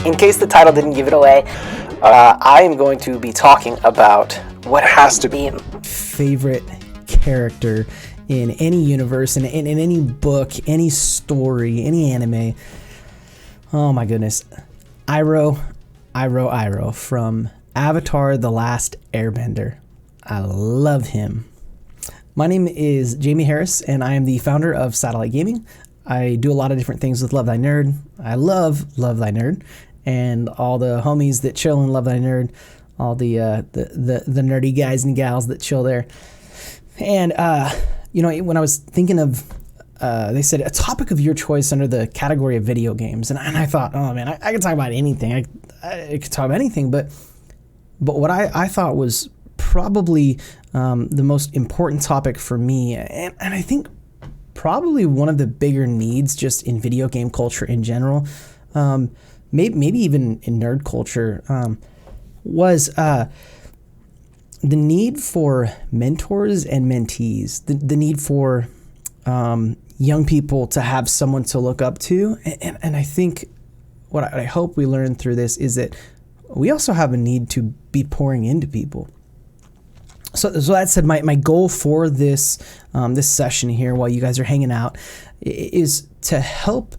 In case the title didn't give it away, I am going to be talking about what has to be favorite character in any universe, in any book, any story, any anime. Oh my goodness. Iroh from Avatar: The Last Airbender. I love him. My name is Jamie Harris, and I am the founder of Satellite Gaming. I do a lot of different things with Love Thy Nerd. I love Love Thy Nerd, and all the homies that chill in Love Thy Nerd, all the nerdy guys and gals that chill there. And when I was thinking of, they said a topic of your choice under the category of video games, and I thought, oh man, I could talk about anything. I could talk about anything, but what I thought was probably the most important topic for me, and I think probably one of the bigger needs just in video game culture in general, maybe even in nerd culture, was the need for mentors and mentees, the need for young people to have someone to look up to. And I think what I hope we learn through this is that we also have a need to be pouring into people. So that said, my goal for this session here, while you guys are hanging out, is to help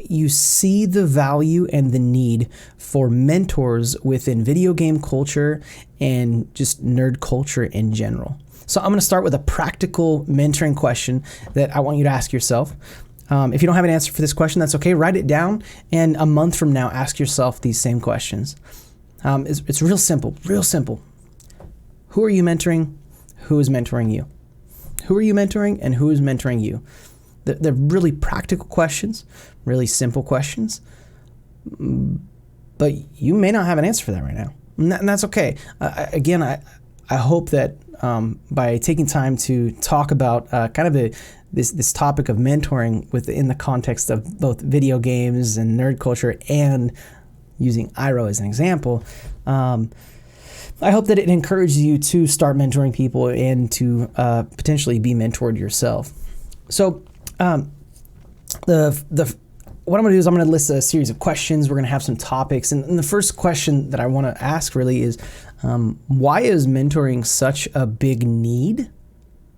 you see the value and the need for mentors within video game culture and just nerd culture in general. So I'm going to start with a practical mentoring question that I want you to ask yourself. If you don't have an answer for this question, that's okay. Write it down, and a month from now, ask yourself these same questions. It's real simple, real simple. Who are you mentoring? Who is mentoring you? Who are you mentoring, and who is mentoring you? They're really practical questions, really simple questions, but you may not have an answer for that right now, and that's okay. I hope that by taking time to talk about this topic of mentoring within the context of both video games and nerd culture, and using Iroh as an example, I hope that it encourages you to start mentoring people and to potentially be mentored yourself. So what I'm going to do is I'm going to list a series of questions. We're going to have some topics. And the first question that I want to ask really is, why is mentoring such a big need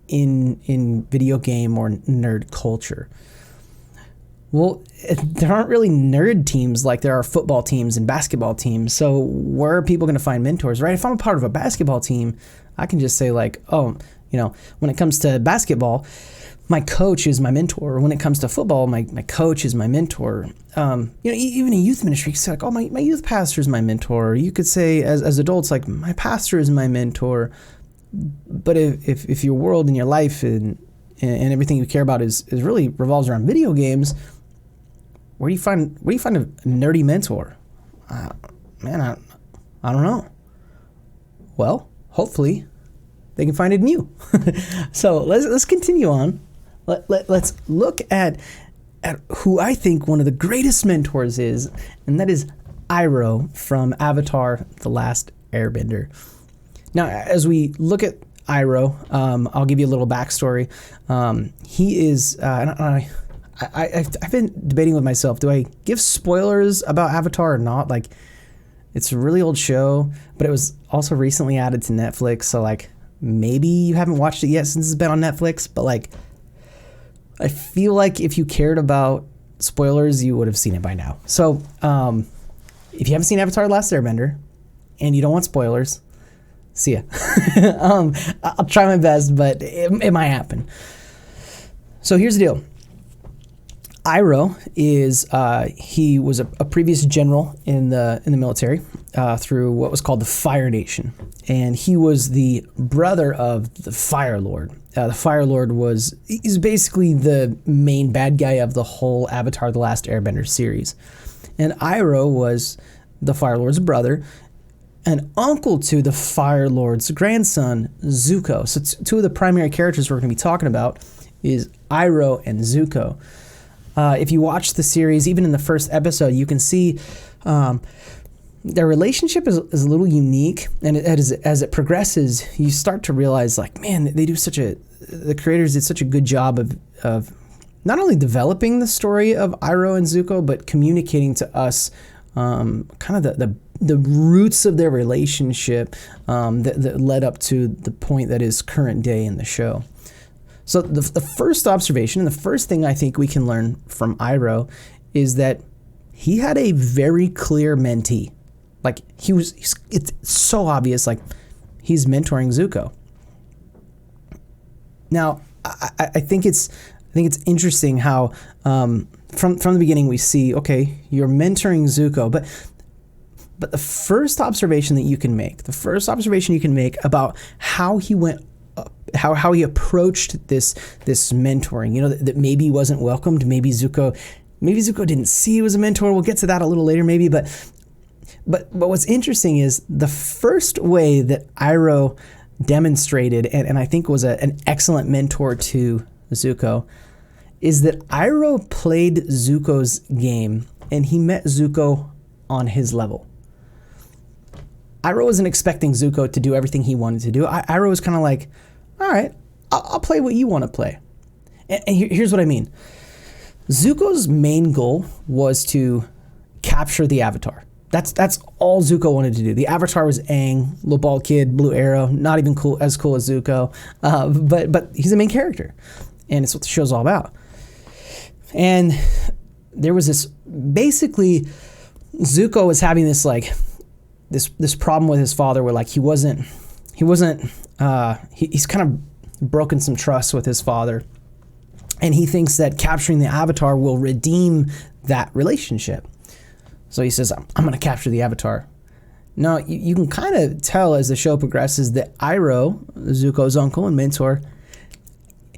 in video game or nerd culture? Well, there aren't really nerd teams like there are football teams and basketball teams. So where are people going to find mentors, right? If I'm a part of a basketball team, I can just say like, when it comes to basketball, my coach is my mentor. When it comes to football, my coach is my mentor. Even in youth ministry, you can say like, my youth pastor is my mentor. You could say as adults, like my pastor is my mentor. But if your world and your life and everything you care about is really revolves around video games, where do you find a nerdy mentor? I don't know. Well, hopefully they can find it in you. So let's continue on. Let's look at who I think one of the greatest mentors is, and that is Iroh from Avatar: The Last Airbender. Now, as we look at Iroh, I'll give you a little backstory. He is, I've been debating with myself, do I give spoilers about Avatar or not? Like, it's a really old show, but it was also recently added to Netflix, so like, maybe you haven't watched it yet since it's been on Netflix, but like, I feel like if you cared about spoilers, you would have seen it by now. So, if you haven't seen Avatar: The Last Airbender, and you don't want spoilers, see ya. I'll try my best, but it might happen. So here's the deal. Iroh is he was a previous general in the military through what was called the Fire Nation, and he was the brother of the Fire Lord. The Fire Lord he's basically the main bad guy of the whole Avatar: The Last Airbender series, and Iroh was the Fire Lord's brother, an uncle to the Fire Lord's grandson, Zuko. So two of the primary characters we're going to be talking about is Iroh and Zuko. If you watch the series, even in the first episode, you can see their relationship is a little unique, and as it progresses, you start to realize, like, man, the creators did such a good job of not only developing the story of Iroh and Zuko, but communicating to us kind of the roots of their relationship that led up to the point that is current day in the show. So the first observation and the first thing I think we can learn from Iroh is that he had a very clear mentee. Like it's so obvious, like he's mentoring Zuko. Now, I think it's interesting how from the beginning we see, okay, you're mentoring Zuko, but the first observation you can make about how he went, how he approached this mentoring, you know, that maybe he wasn't welcomed, maybe Zuko didn't see he was a mentor. We'll get to that a little later, maybe, but what's interesting is the first way that Iroh demonstrated, and I think was an excellent mentor to Zuko, is that Iroh played Zuko's game and he met Zuko on his level. Iroh wasn't expecting Zuko to do everything he wanted to do. Iroh was kind of like, all right, I'll play what you want to play. And here's what I mean. Zuko's main goal was to capture the Avatar. That's all Zuko wanted to do. The Avatar was Aang, little bald kid, blue arrow, not even as cool as Zuko, but he's the main character, and it's what the show's all about. And there was this, basically, Zuko was having this like this problem with his father, where like he's kind of broken some trust with his father, and he thinks that capturing the Avatar will redeem that relationship. So he says, I'm going to capture the Avatar. Now, you can kind of tell as the show progresses that Iroh, Zuko's uncle and mentor,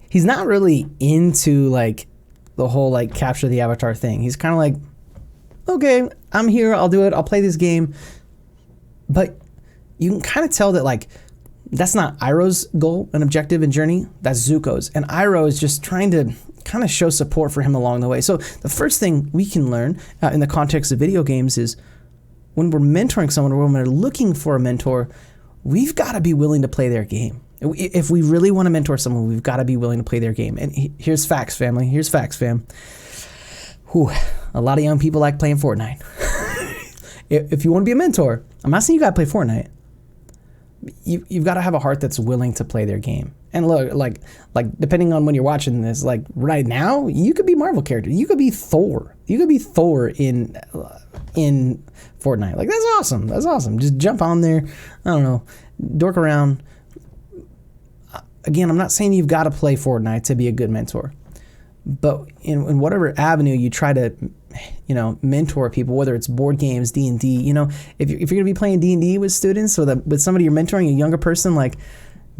he's not really into like the whole like capture the Avatar thing. He's kind of like, okay, I'm here, I'll do it, I'll play this game. But you can kind of tell that like that's not Iroh's goal and objective and journey, that's Zuko's. And Iroh is just trying to kind of show support for him along the way. So the first thing we can learn in the context of video games is when we're mentoring someone or when we're looking for a mentor, we've got to be willing to play their game. If we really want to mentor someone, we've got to be willing to play their game. And here's facts, family. Here's facts, fam. Whew, a lot of young people like playing Fortnite. If you want to be a mentor, I'm not saying you got to play Fortnite. You've got to have a heart that's willing to play their game. And look, like depending on when you're watching this, like right now, you could be Marvel character. You could be Thor. You could be Thor in Fortnite. Like that's awesome. That's awesome. Just jump on there. I don't know, dork around. Again, I'm not saying you've got to play Fortnite to be a good mentor, but in whatever avenue you try to, you know, mentor people, whether it's board games, D&D, you know, if you're going to be playing D&D with students or with somebody you're mentoring, a younger person, like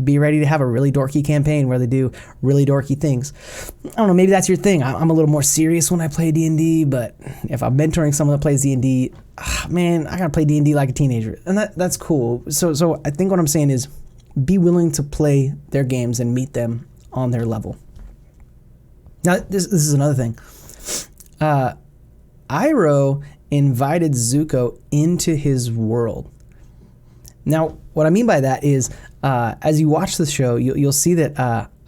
be ready to have a really dorky campaign where they do really dorky things. I don't know, maybe that's your thing. I'm a little more serious when I play D&D, but if I'm mentoring someone that plays D&D, man, I got to play D&D like a teenager. And that's cool. So I think what I'm saying is be willing to play their games and meet them on their level. Now, this is another thing. Iroh invited Zuko into his world. Now, what I mean by that is, as you watch the show, you'll see that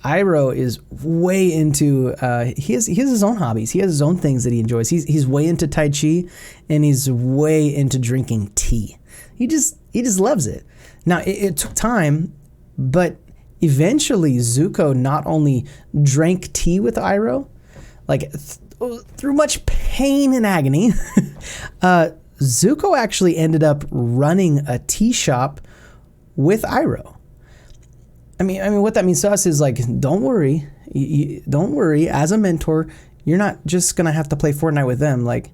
Iroh is way into. He has his own hobbies. He has his own things that he enjoys. He's way into Tai Chi, and he's way into drinking tea. He just loves it. Now, it took time, but eventually Zuko not only drank tea with Iroh, like through much pain and agony, Zuko actually ended up running a tea shop with Iroh. I mean, what that means to us is like, don't worry. Don't worry. As a mentor, you're not just gonna have to play Fortnite with them. Like,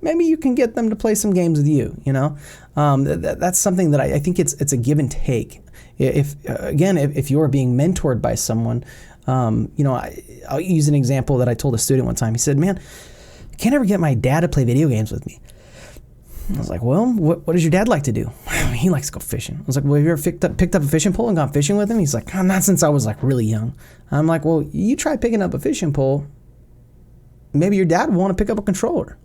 maybe you can get them to play some games with you. You know, that's something that I think it's a give and take. If you're being mentored by someone, you know, I'll use an example that I told a student one time. He said, "Man, I can't ever get my dad to play video games with me." I was like, well, what does your dad like to do? He likes to go fishing. I was like, well, have you ever picked up a fishing pole and gone fishing with him? He's like, oh, not since I was like really young. I'm like, well, you try picking up a fishing pole. Maybe your dad would want to pick up a controller.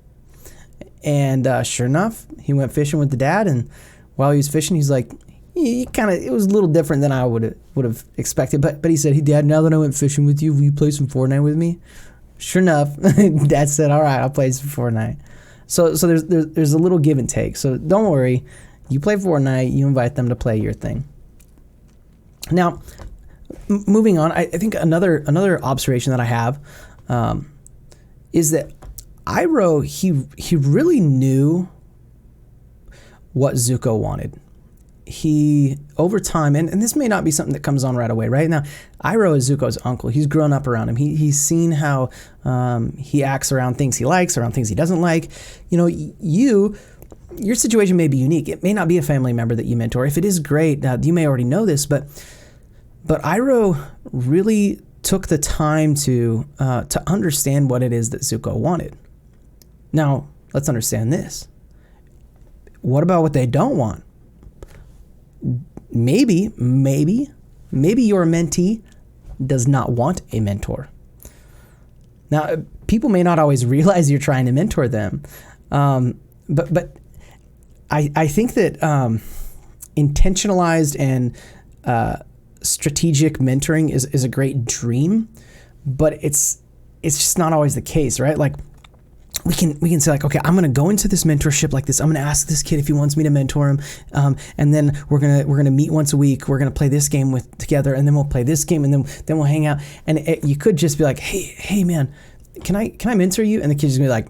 And sure enough, he went fishing with the dad. And while he was fishing, he's like, it was a little different than I would have expected. But he said, hey, Dad, now that I went fishing with you, will you play some Fortnite with me? Sure enough, Dad said, "All right, I'll play some Fortnite." So there's a little give and take. So don't worry, you play Fortnite, you invite them to play your thing. Now, moving on, I think another observation that I have is that Iroh, he really knew what Zuko wanted. He, over time, and this may not be something that comes on right away. Right now, Iroh is Zuko's uncle. He's grown up around him. He's seen how he acts around things he likes, around things he doesn't like. You know, your situation may be unique. It may not be a family member that you mentor. If it is, great. You may already know this, but Iroh really took the time to understand what it is that Zuko wanted. Now, let's understand this. What about what they don't want? Maybe your mentee does not want a mentor. Now, people may not always realize you're trying to mentor them, but I think that intentionalized and strategic mentoring is a great dream, but it's just not always the case, right? Like, we can say, like, okay, I'm gonna go into this mentorship like this. I'm gonna ask this kid if he wants me to mentor him, and then we're gonna meet once a week. We're gonna play this game together, and then we'll play this game, and then we'll hang out. And you could just be like, hey man, can I mentor you? And the kid's gonna be like,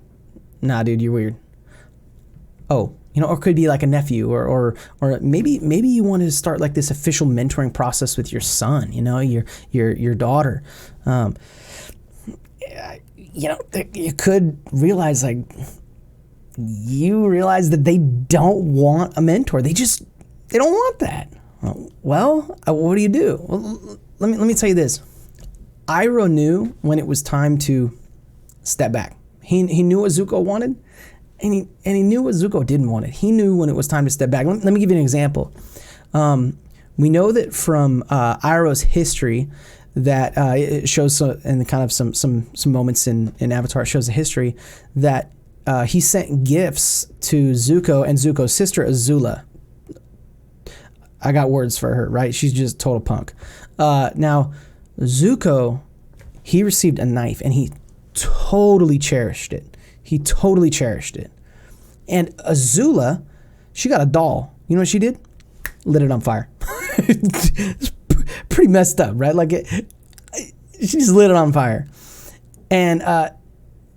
nah, dude, you're weird. Oh, you know, or it could be like a nephew, or maybe you want to start like this official mentoring process with your son. You know, your daughter. You know, you could realize, like, you realize that they don't want a mentor. They don't want that. Well, what do you do? Well, let me tell you this. Iroh knew when it was time to step back. He knew what Zuko wanted, and he knew what Zuko didn't want. He knew when it was time to step back. Let me give you an example. We know that from Iroh's history, that it shows in kind of some moments in Avatar, it shows a history that he sent gifts to Zuko and Zuko's sister Azula. I got words for her, right? She's just total punk. Now, Zuko, he received a knife and he totally cherished it. And Azula, she got a doll. You know what she did? Lit it on fire. Pretty messed up, right? Like, she just lit it on fire. And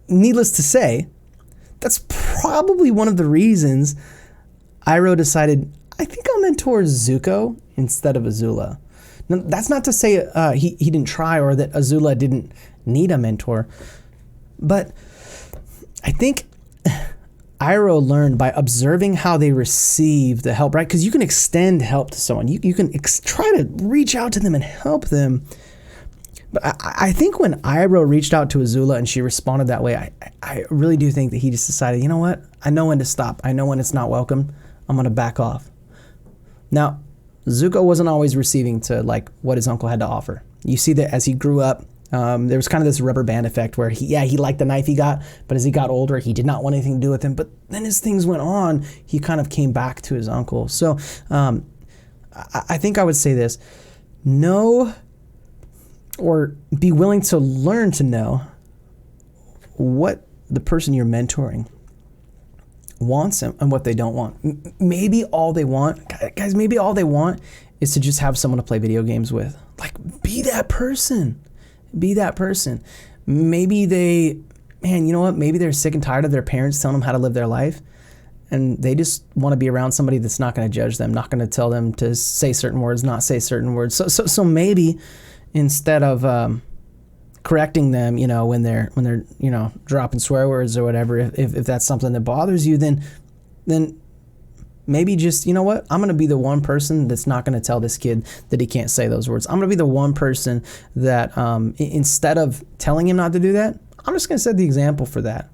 needless to say, that's probably one of the reasons Iroh decided, I think I'll mentor Zuko instead of Azula. Now, that's not to say he didn't try or that Azula didn't need a mentor, but I think Iroh learned by observing how they receive the help, right? Because you can extend help to someone. You can try to reach out to them and help them. But I think when Iroh reached out to Azula and she responded that way, I really do think that he just decided, you know what? I know when to stop. I know when it's not welcome. I'm going to back off. Now, Zuko wasn't always receiving to like what his uncle had to offer. You see that as he grew up, there was kind of this rubber band effect where he liked the knife he got, but as he got older, he did not want anything to do with him. But then as things went on, he kind of came back to his uncle. So I think I would say this: know, or be willing to learn to know what the person you're mentoring wants and what they don't want. Maybe all they want, guys, maybe all they want is to just have someone to play video games with. Like, be that person. Be that person. Maybe you know what? Maybe they're sick and tired of their parents telling them how to live their life, and they just want to be around somebody that's not going to judge them, not going to tell them to say certain words, not say certain words. So maybe instead of correcting them, you know, when they're you know, dropping swear words or whatever, if that's something that bothers you, then maybe just, you know what, I'm going to be the one person that's not going to tell this kid that he can't say those words. I'm going to be the one person that instead of telling him not to do that, I'm just going to set the example for that.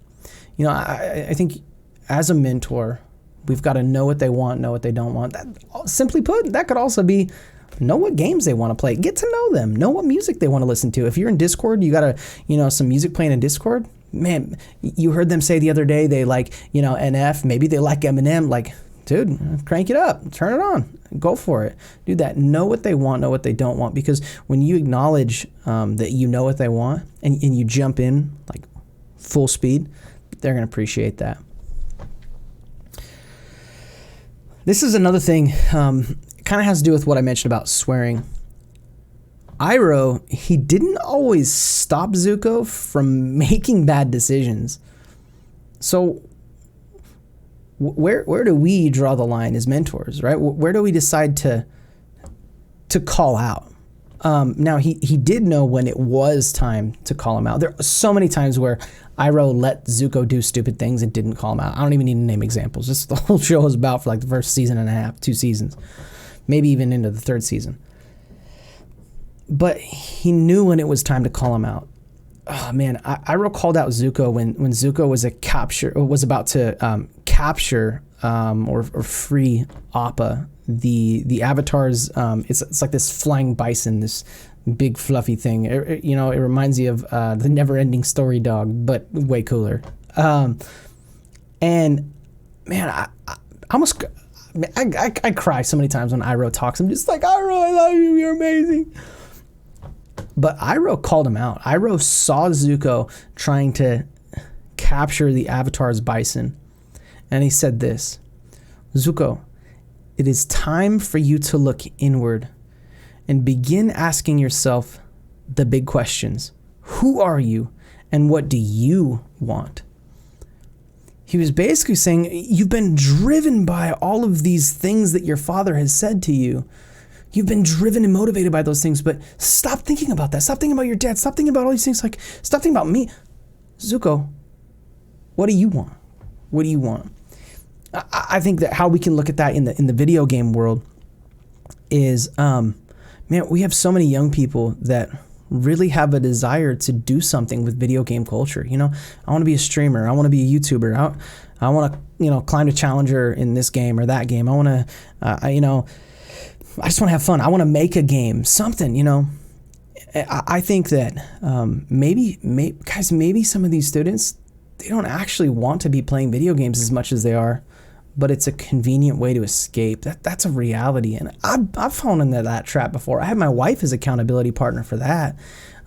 You know, I think as a mentor, we've got to know what they want, know what they don't want. That, simply put, that could also be know what games they want to play. Get to know them. Know what music they want to listen to. If you're in Discord, you got some music playing in Discord. Man, you heard them say the other day they like, NF. Maybe they like Eminem. Like, dude, crank it up, turn it on, go for it. Do that. Know what they want, know what they don't want. Because when you acknowledge that you know what they want and you jump in like full speed, they're going to appreciate that. This is another thing, it kind of has to do with what I mentioned about swearing. Iroh, he didn't always stop Zuko from making bad decisions. So where do we draw the line as mentors, right? Where do we decide to call out? Now, he did know when it was time to call him out. There are so many times where Iroh let Zuko do stupid things and didn't call him out. I don't even need to name examples. Just the whole show is about for like the first season and a half, 2 seasons, maybe even into the 3rd season. But he knew when it was time to call him out. Oh man, Iroh called out Zuko when Zuko was about to capture or free Appa, the Avatar's. It's like this flying bison, this big fluffy thing. It reminds you of the Never-Ending Story dog, but way cooler. And man, I almost I cry so many times when Iroh talks. I'm just like, Iroh, I love you. You're amazing. But Iroh called him out. Iroh saw Zuko trying to capture the Avatar's bison. And he said this, Zuko, it is time for you to look inward and begin asking yourself the big questions. Who are you and what do you want? He was basically saying, you've been driven by all of these things that your father has said to you. You've been driven and motivated by those things, but stop thinking about that. Stop thinking about your dad. Stop thinking about all these things. Like, stop thinking about me. Zuko, what do you want? What do you want? I think that how we can look at that in the video game world is, man, we have so many young people that really have a desire to do something with video game culture. You know, I want to be a streamer. I want to be a YouTuber. I want to, climb a challenger in this game or that game. I want to, I just want to have fun. I want to make a game, something, I think that maybe some of these students, they don't actually want to be playing video games as much as they are, but it's a convenient way to escape. That's a reality. And I've fallen into that trap before. I have my wife as accountability partner for that.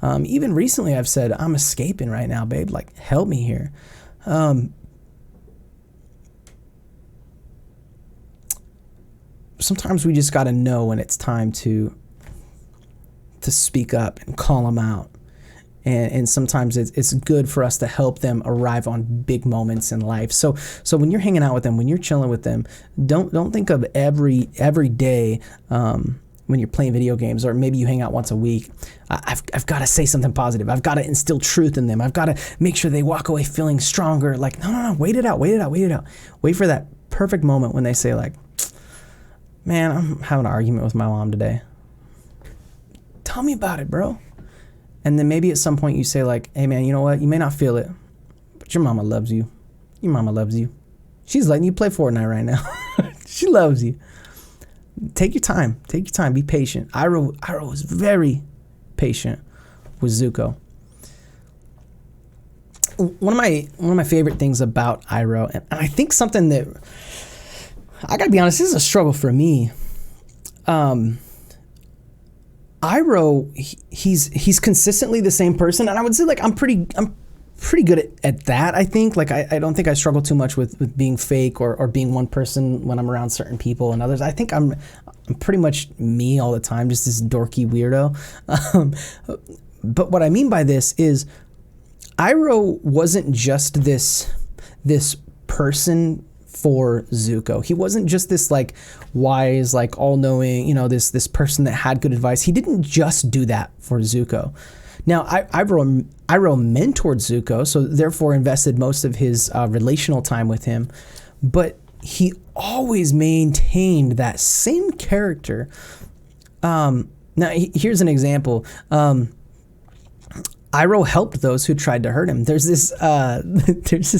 Even recently I've said, I'm escaping right now, babe. Like, help me here. Sometimes we just got to know when it's time to speak up and call them out. And sometimes it's good for us to help them arrive on big moments in life. So when you're hanging out with them, when you're chilling with them, don't think of every day when you're playing video games, or maybe you hang out once a week. I've got to say something positive. I've got to instill truth in them. I've got to make sure they walk away feeling stronger. Like, no, wait it out. Wait for that perfect moment when they say like, man, I'm having an argument with my mom today. Tell me about it, bro. And then maybe at some point you say like, hey man, you know what? You may not feel it, but your mama loves you. Your mama loves you. She's letting you play Fortnite right now. She loves you. Take your time. Be patient. Iroh was very patient with Zuko. One of my favorite things about Iroh, and I think something that, I gotta be honest, this is a struggle for me. Iroh, he's consistently the same person, and I would say like I'm pretty good at that. I think like I don't think I struggle too much with being fake or being one person when I'm around certain people and others. I think I'm pretty much me all the time, just this dorky weirdo. But what I mean by this is Iroh wasn't just this person for Zuko. He wasn't just this like wise, like all-knowing, this person that had good advice. He didn't just do that for Zuko. Now, Iroh mentored Zuko, so therefore invested most of his relational time with him, but he always maintained that same character. Now, here's an example. Iroh helped those who tried to hurt him. There's this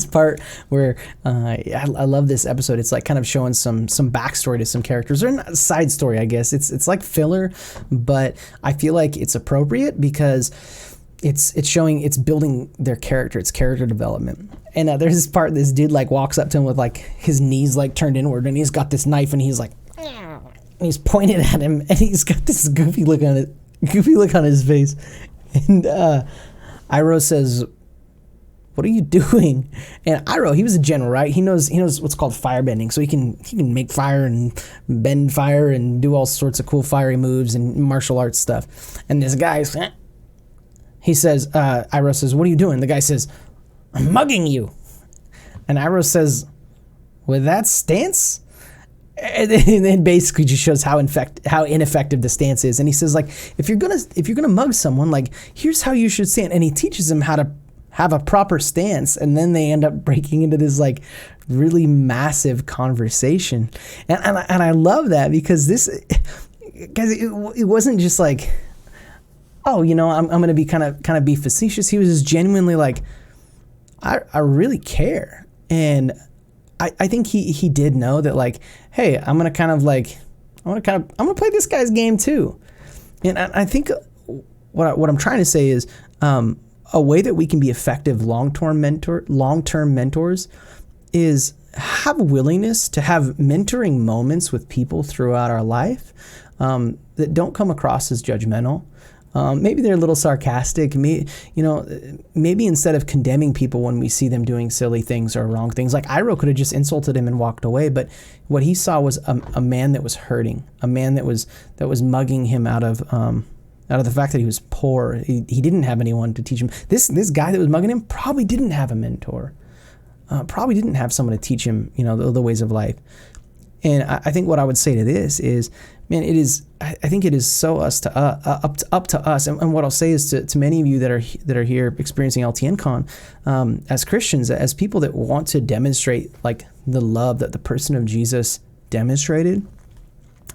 part where I love this episode. It's like kind of showing some backstory to some characters, or not a side story, I guess. It's like filler, but I feel like it's appropriate because it's building their character, it's character development. And there's this part, this dude like walks up to him with like his knees like turned inward, and he's got this knife, and he's like, and he's pointed at him, and he's got this goofy look on his face. And Iroh says, "What are you doing?" And Iroh, he was a general, right? He knows what's called firebending, so he can make fire and bend fire and do all sorts of cool fiery moves and martial arts stuff. And this guy, he says, Iroh says, "What are you doing?" The guy says, "I'm mugging you." And Iroh says, "With that stance?" And then basically just shows how ineffective the stance is. And he says, like, if you're gonna mug someone, like, here's how you should stand. And he teaches them how to have a proper stance, and then they end up breaking into this like really massive conversation. And I love that, because it wasn't just like, oh, I'm going to be kind of be facetious. He was just genuinely like, I really care. And I think he did know that, like, hey, I'm going to play this guy's game too. And I think what I'm trying to say is, a way that we can be effective long-term mentors is have a willingness to have mentoring moments with people throughout our life that don't come across as judgmental. Maybe they're a little sarcastic. Maybe instead of condemning people when we see them doing silly things or wrong things, like Iroh could have just insulted him and walked away, but what he saw was a man that was hurting, a man that was mugging him out of the fact that he was poor. He didn't have anyone to teach him. This guy that was mugging him probably didn't have a mentor. Probably didn't have someone to teach him, the ways of life. And I think what I would say to this is, man, I think it is so up to us. And what I'll say is to many of you that are here experiencing LTN Con, as Christians, as people that want to demonstrate like the love that the person of Jesus demonstrated,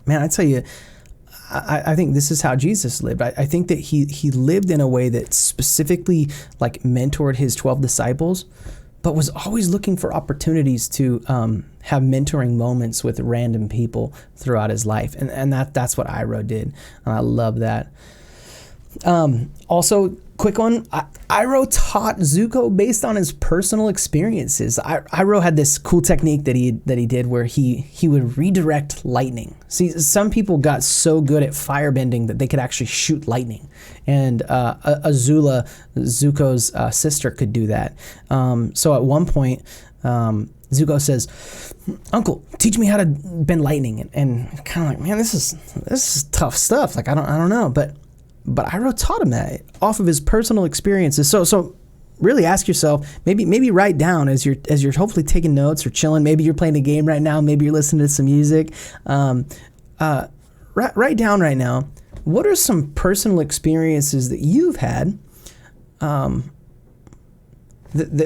man, I tell you, I think this is how Jesus lived. I think that he lived in a way that specifically like mentored his 12 disciples, but was always looking for opportunities to have mentoring moments with random people throughout his life. And that's what Iroh did. And I love that. Also, quick one, Iroh taught Zuko based on his personal experiences. Iroh had this cool technique that he did where he would redirect lightning. See, some people got so good at firebending that they could actually shoot lightning. And Azula, Zuko's sister, could do that. So at one point, Zuko says, "Uncle, teach me how to bend lightning." And kind of like, man, this is tough stuff. Like, I don't know. But Iroh taught him that off of his personal experiences. So really ask yourself, maybe write down as you're hopefully taking notes or chilling. Maybe you're playing a game right now. Maybe you're listening to some music. Write down right now, what are some personal experiences that you've had that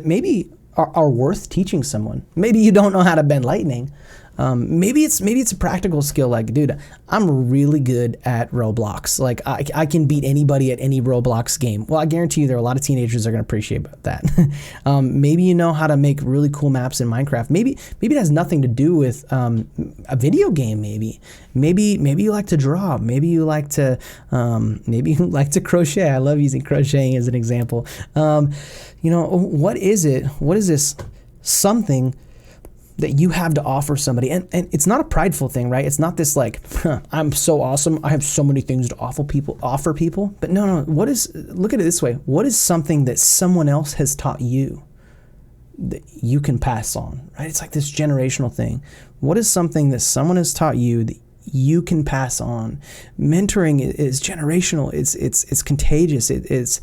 maybe are worth teaching someone. Maybe you don't know how to bend lightning. Maybe it's a practical skill. Like, dude, I'm really good at Roblox. Like, I can beat anybody at any Roblox game. Well, I guarantee you there are a lot of teenagers that are going to appreciate that. Maybe you know how to make really cool maps in Minecraft. Maybe it has nothing to do with a video game. Maybe you like to draw. Maybe you like to crochet. I love using crocheting as an example. What is it? What is this something that you have to offer somebody? And it's not a prideful thing, right? It's not this like, I'm so awesome, I have so many things to offer people. But no, look at it this way. What is something that someone else has taught you that you can pass on, right? It's like this generational thing. What is something that someone has taught you that you can pass on? Mentoring is generational. It's contagious. It's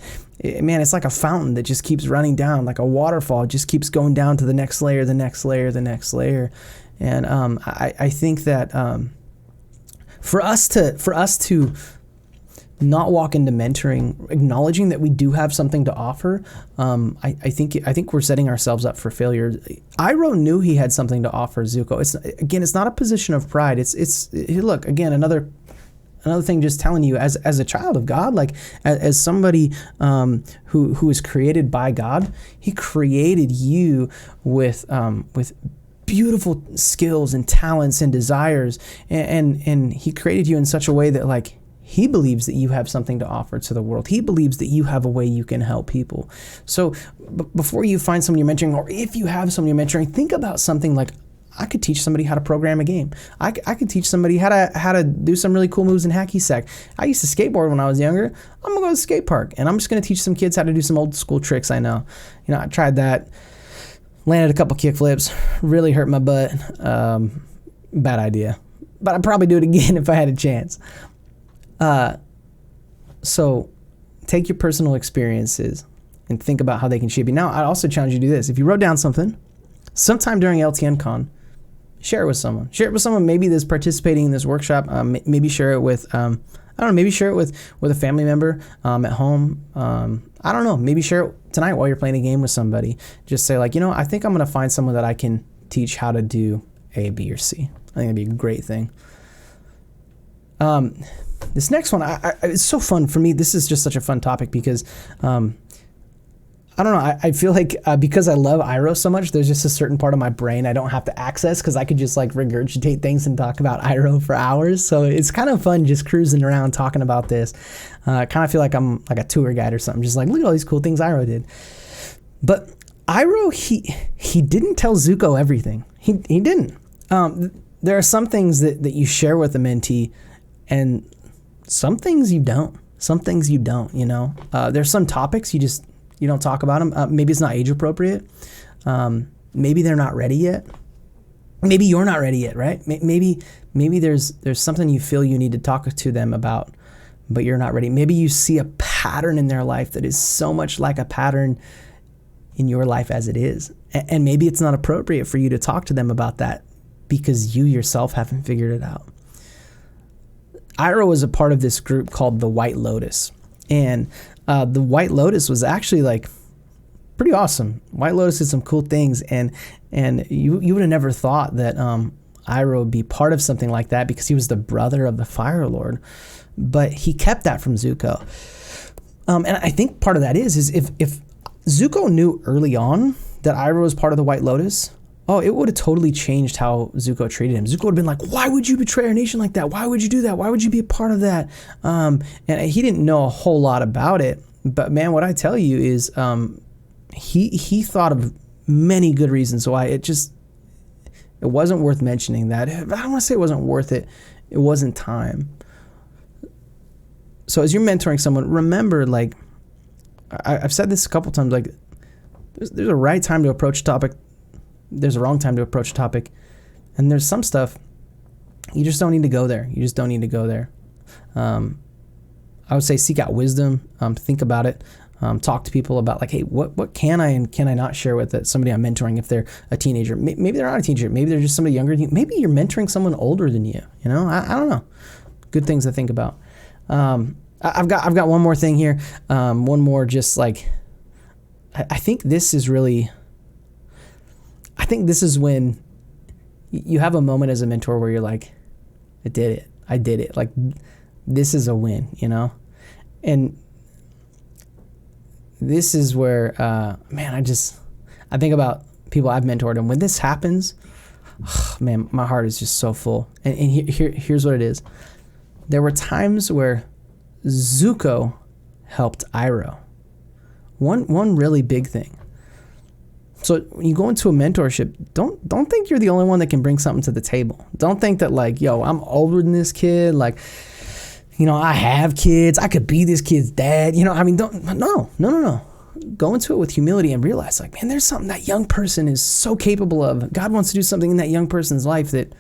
like a fountain that just keeps running down, like a waterfall. It just keeps going down to the next layer, the next layer, the next layer. And I think that for us to not walk into mentoring, acknowledging that we do have something to offer, I think we're setting ourselves up for failure. Iroh knew he had something to offer Zuko. It's not a position of pride. Look, again, another thing, just telling you as a child of God, like as somebody who is created by God, He created you with beautiful skills and talents and desires, and He created you in such a way that like He believes that you have something to offer to the world. He believes that you have a way you can help people. So before you find someone you're mentoring, or if you have someone you're mentoring, think about something like, I could teach somebody how to program a game. I could teach somebody how to do some really cool moves in hacky sack. I used to skateboard when I was younger. I'm gonna go to the skate park and I'm just gonna teach some kids how to do some old school tricks I know. I tried that, landed a couple kick flips, really hurt my butt. Bad idea, but I'd probably do it again if I had a chance. So take your personal experiences and think about how they can shape you. Now, I'd also challenge you to do this. If you wrote down something, sometime during LTN Con, share it with someone. Share it with someone maybe that's participating in this workshop. Maybe share it with, maybe share it with a family member at home. I don't know, maybe share it tonight while you're playing a game with somebody. Just say like, I think I'm going to find someone that I can teach how to do A, B, or C. I think that'd be a great thing. This next one, it's so fun for me. This is just such a fun topic because, I don't know. I feel like because I love Iroh so much, there's just a certain part of my brain I don't have to access because I could just like regurgitate things and talk about Iroh for hours. So it's kind of fun just cruising around talking about this. I kind of feel like I'm like a tour guide or something. Just like, look at all these cool things Iroh did. But Iroh, he didn't tell Zuko everything. He didn't. There are some things that you share with a mentee, and some things you don't. Some things you don't. There's some topics you don't talk about them. Maybe it's not age appropriate. Maybe they're not ready yet. Maybe you're not ready yet, right? Maybe there's something you feel you need to talk to them about, but you're not ready. Maybe you see a pattern in their life that is so much like a pattern in your life as it is. And maybe it's not appropriate for you to talk to them about that because you yourself haven't figured it out. Iroh was a part of this group called the White Lotus. And the White Lotus was actually like pretty awesome. White Lotus did some cool things, and you would have never thought that Iroh would be part of something like that because he was the brother of the Fire Lord, but he kept that from Zuko. And I think part of that is if Zuko knew early on that Iroh was part of the White Lotus, it would have totally changed how Zuko treated him. Zuko would have been like, why would you betray our nation like that? Why would you do that? Why would you be a part of that? And he didn't know a whole lot about it. But man, what I tell you is he thought of many good reasons why it wasn't worth mentioning that. I don't want to say it wasn't worth it. It wasn't time. So as you're mentoring someone, remember, like, I've said this a couple times, like, there's a right time to approach a topic. There's a wrong time to approach a topic. And there's some stuff you just don't need to go there. You just don't need to go there. I would say seek out wisdom, think about it, talk to people about like, hey, what can I and can I not share with somebody I'm mentoring if they're a teenager? Maybe they're not a teenager. Maybe they're just somebody younger than you. Maybe you're mentoring someone older than you. I don't know. Good things to think about. I've got one more thing here. One more just like, I think this is when you have a moment as a mentor where you're like, I did it. Like, this is a win, And this is where, I think about people I've mentored, and when this happens, man, my heart is just so full. And here's what it is. There were times where Zuko helped Iroh. One really big thing. So when you go into a mentorship, don't think you're the only one that can bring something to the table. Don't think that like, yo, I'm older than this kid. Like, I have kids. I could be this kid's dad. No. Go into it with humility and realize like, man, there's something that young person is so capable of. God wants to do something in that young person's life that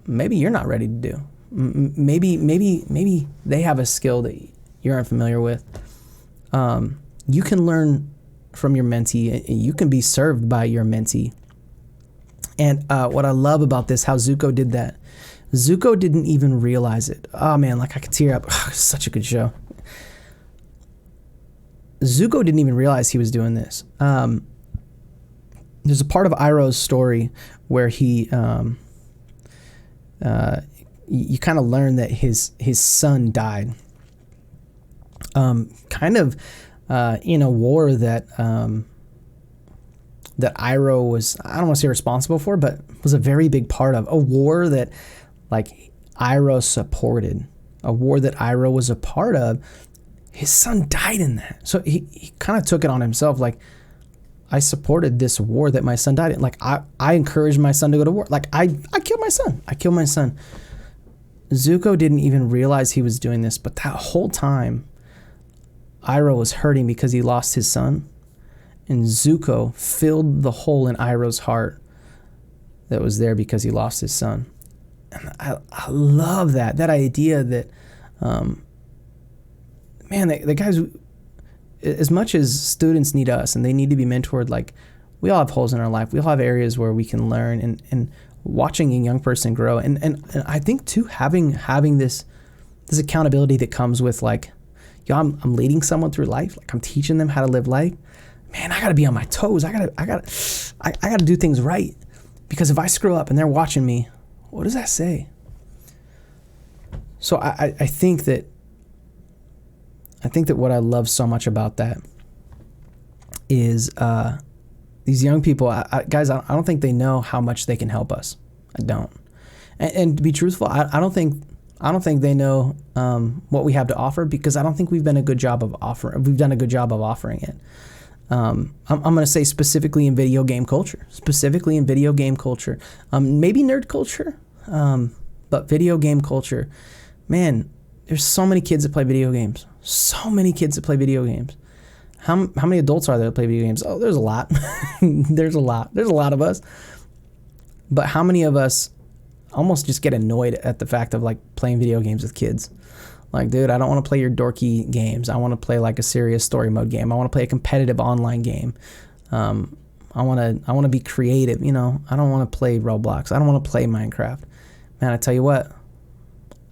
maybe you're not ready to do. Maybe they have a skill that you're unfamiliar with. You can learn from your mentee. You can be served by your mentee. And what I love about this, how Zuko did that. Zuko didn't even realize it. Oh man, like I could tear up. Such a good show. Zuko didn't even realize he was doing this. There's a part of Iroh's story where he, you kind of learn that his son died. In a war that Iroh was, I don't want to say responsible for, but was a very big part of a war that like Iroh supported. a war that Iroh was a part of, his son died in that. So he kind of took it on himself. Like, I supported this war that my son died in. Like, I encouraged my son to go to war. Like, I killed my son. I killed my son. Zuko didn't even realize he was doing this, but that whole time, Iroh was hurting because he lost his son. And Zuko filled the hole in Iroh's heart that was there because he lost his son. And I love that idea that, man, the guys, as much as students need us and they need to be mentored, like, we all have holes in our life. We all have areas where we can learn, and watching a young person grow. And I think too, having this accountability that comes with, like, yo, I'm leading someone through life. Like, I'm teaching them how to live life. Man, I gotta be on my toes. I gotta do things right, because if I screw up and they're watching me, what does that say? So I think that what I love so much about that is these young people, guys. I don't think they know how much they can help us. I don't. And to be truthful, I don't think they know what we have to offer, because I don't think we've done a good job of offering it. I'm going to say specifically in video game culture, maybe nerd culture, but video game culture. Man, there's so many kids that play video games. How many adults are there that play video games? Oh, there's a lot. There's a lot of us. But how many of us almost just get annoyed at the fact of, like, playing video games with kids? Like, dude, I don't want to play your dorky games. I want to play, like, a serious story mode game. I want to play a competitive online game. I want to be creative. You know, I don't want to play Roblox. I don't want to play Minecraft. Man, I tell you what,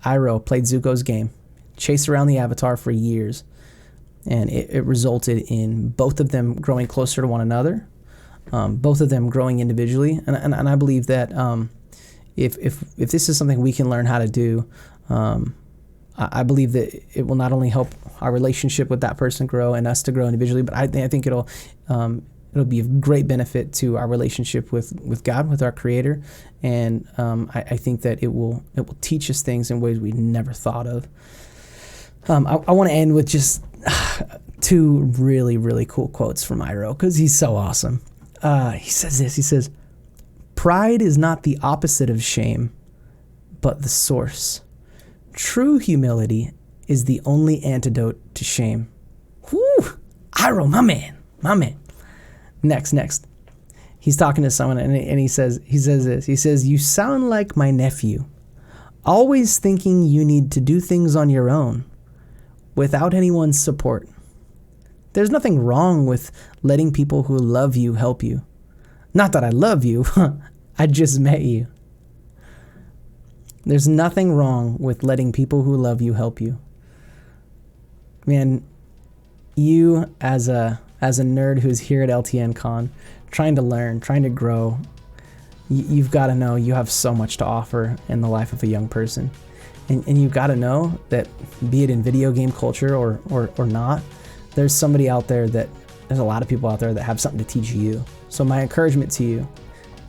Iroh played Zuko's game, chased around the Avatar for years, and it resulted in both of them growing closer to one another, both of them growing individually. And I believe that if this is something we can learn how to do, I believe that it will not only help our relationship with that person grow and us to grow individually, but I think it'll be of great benefit to our relationship with God, with our Creator, and I think that it will teach us things in ways we never thought of. I want to end with just two really, really cool quotes from Iroh, because he's so awesome. He says this. He says, "Pride is not the opposite of shame, but the source. True humility is the only antidote to shame." Whew! Iroh, my man. Next. He's talking to someone, and he says this. He says, "You sound like my nephew, always thinking you need to do things on your own, without anyone's support. There's nothing wrong with letting people who love you help you. Not that I love you, I just met you. There's nothing wrong with letting people who love you help you." Man, you as a nerd who's here at LTN Con, trying to learn, trying to grow, you've got to know you have so much to offer in the life of a young person. And you've got to know that, be it in video game culture or not, there's somebody out there there's a lot of people out there that have something to teach you. So my encouragement to you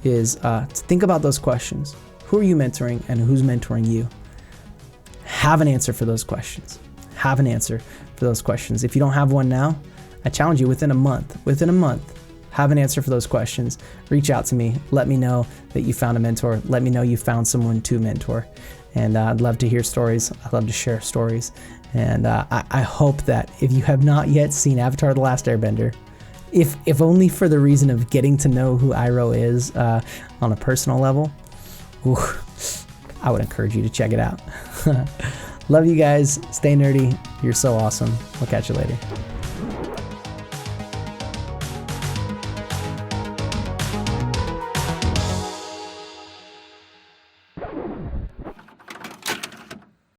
is to think about those questions. Who are you mentoring, and who's mentoring you? Have an answer for those questions. If you don't have one now, I challenge you within a month, have an answer for those questions. Reach out to me. Let me know that you found a mentor. Let me know you found someone to mentor. And I'd love to hear stories. I'd love to share stories. And I hope that if you have not yet seen Avatar: The Last Airbender, if only for the reason of getting to know who Iroh is on a personal level, I would encourage you to check it out. Love you guys. Stay nerdy. You're so awesome. We'll catch you later.